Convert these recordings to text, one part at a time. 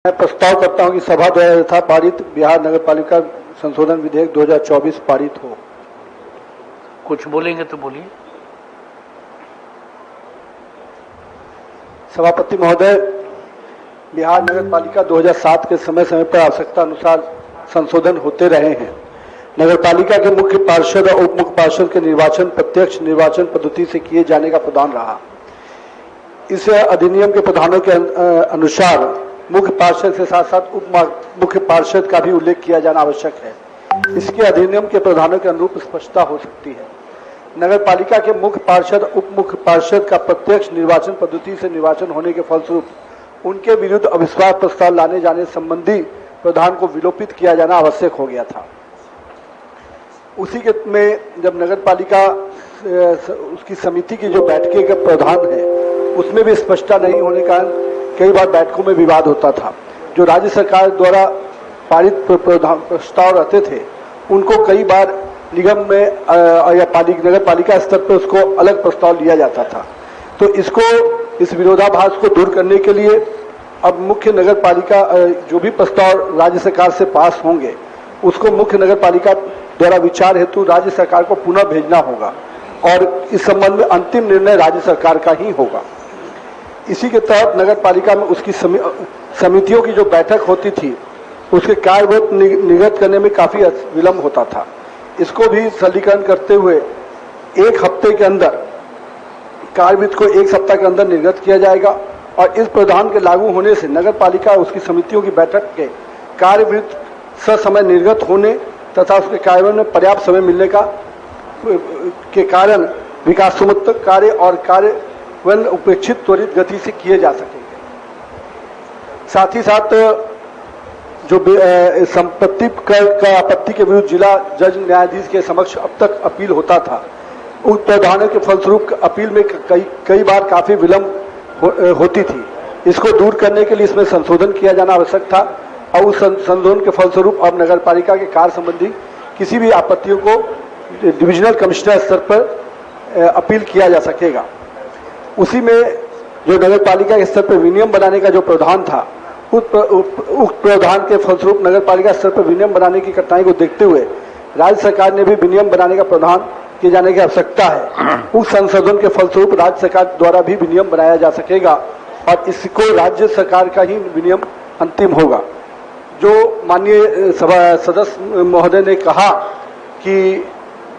मैं प्रस्ताव करता हूं कि सभा द्वारा यथा पारित बिहार नगरपालिका संशोधन विधेयक 2024 पारित हो। कुछ बोलेंगे तो बोलिए। सभापति महोदय, बिहार नगरपालिका 2007 के समय समय पर आवश्यकता अनुसार संशोधन होते रहे हैं। नगरपालिका के मुख्य पार्षद और उप मुख्य पार्षद के निर्वाचन प्रत्यक्ष निर्वाचन पद्धति से किए जाने का प्रावधान रहा। इस अधिनियम के प्रावधानों के अनुसार मुख्य पार्षद के साथ साथ उप मुख्य पार्षद का भी उल्लेख किया जाना आवश्यक है। इसके अधिनियम के प्रावधानों के अनुरूप स्पष्टता हो सकती है। नगरपालिका के मुख्य पार्षद उप मुख्य पार्षद का प्रत्यक्ष निर्वाचन पद्धति से निर्वाचन होने के फलस्वरूप उनके विरुद्ध अविश्वास प्रस्ताव लाने जाने संबंधी प्रावधान को विलोपित किया जाना आवश्यक हो गया था। उसी के में जब नगरपालिका उसकी समिति की जो बैठकें का प्रावधान है उसमें भी स्पष्टता नहीं होने के कारण कई बार बैठकों में विवाद होता था। जो राज्य सरकार द्वारा पारित प्रस्ताव रहते थे उनको कई बार निगम में या नगर पालिका स्तर पर उसको अलग प्रस्ताव लिया जाता था। तो इस विरोधाभास को दूर करने के लिए अब मुख्य नगर पालिका जो भी प्रस्ताव राज्य सरकार से पास होंगे उसको मुख्य नगर पालिका द्वारा विचार हेतु राज्य सरकार को पुनः भेजना होगा और इस संबंध में अंतिम निर्णय राज्य सरकार का ही होगा। इसी के तहत नगर पालिका में उसकी समितियों की जो बैठक होती थी उसके कार्यवृत्त निर्गत करने में काफी विलंब होता था। इसको भी सरलीकरण करते हुए एक हफ्ते के अंदर कार्यवृत्त को एक सप्ताह के अंदर निर्गत किया जाएगा और इस प्रावधान के लागू होने से नगर पालिका उसकी समितियों की बैठक के कार्यवृत्त ससमय निर्गत होने तथा उसके कार्यान्वयन में पर्याप्त समय मिलने के कारण विकासोन्मुख कार्य और कार्यान्वयन उपेक्षित त्वरित गति से किए जा सकेंगे। साथ ही साथ जो संपत्ति कर का आपत्ति के विरुद्ध जिला जज न्यायाधीश के समक्ष अब तक अपील होता था, उस प्रावधानों के फलस्वरूप अपील में कई बार काफी विलंब होती थी। इसको दूर करने के लिए इसमें संशोधन किया जाना आवश्यक था और उस संशोधन के फलस्वरूप अब नगर पालिका के कार्य संबंधी किसी भी आपत्तियों को डिविजनल कमिश्नर स्तर पर अपील किया जा सकेगा। उसी में जो नगर पालिका के स्तर पर विनियम बनाने का जो प्रावधान था उस प्रावधान के फलस्वरूप नगर पालिका स्तर पर विनियम बनाने की कठिनाई को देखते हुए राज्य सरकार ने भी विनियम बनाने का प्रावधान किए जाने की आवश्यकता है। उस संशोधन के फलस्वरूप राज्य सरकार द्वारा भी विनियम बनाया जा सकेगा और इसको राज्य सरकार का ही विनियम अंतिम होगा। जो माननीय सभा सदस्य महोदय ने कहा कि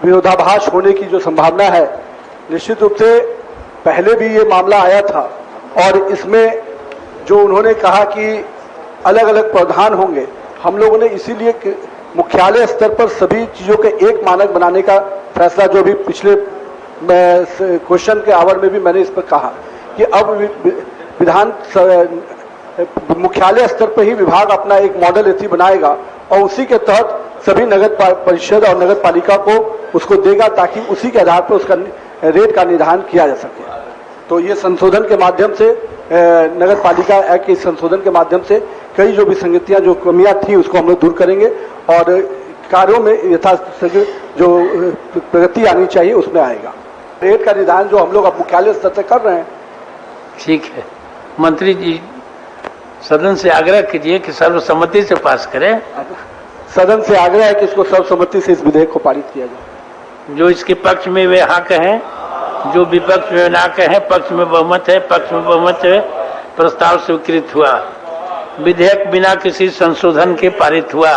विरोधाभास होने की जो संभावना है, निश्चित रूप से पहले भी ये मामला आया था और इसमें जो उन्होंने कहा कि अलग अलग प्रावधान होंगे, हम लोगों ने इसीलिए मुख्यालय स्तर पर सभी चीजों के एक मानक बनाने का फैसला, जो भी पिछले क्वेश्चन के आवर में भी मैंने इस पर कहा कि अब विधान मुख्यालय स्तर पर ही विभाग अपना एक मॉडल एथी बनाएगा और उसी के तहत सभी नगर परिषद और नगर पालिका को उसको देगा ताकि उसी के आधार पर उसका रेट का निर्धारण किया जा सके। तो ये संशोधन के माध्यम से नगर पालिका एक्ट के संशोधन के माध्यम से कई जो विसंगतियां जो कमियां थी उसको हम लोग दूर करेंगे और कार्यों में यथाशीघ्र जो प्रगति आनी चाहिए उसमें आएगा। रेट का निर्धारण जो हम लोग अब मुख्यालय स्तर से कर रहे हैं। ठीक है, मंत्री जी सदन से आग्रह कीजिए कि सर्वसम्मति से पास करें। सदन से आग्रह है कि इसको सर्वसम्मति से इस विधेयक को पारित किया जाए। जो इसके पक्ष में वे हाँ कहें, जो विपक्ष में ना कहें। पक्ष में बहुमत है, पक्ष में बहुमत है, प्रस्ताव स्वीकृत हुआ। विधेयक बिना किसी संशोधन के पारित हुआ।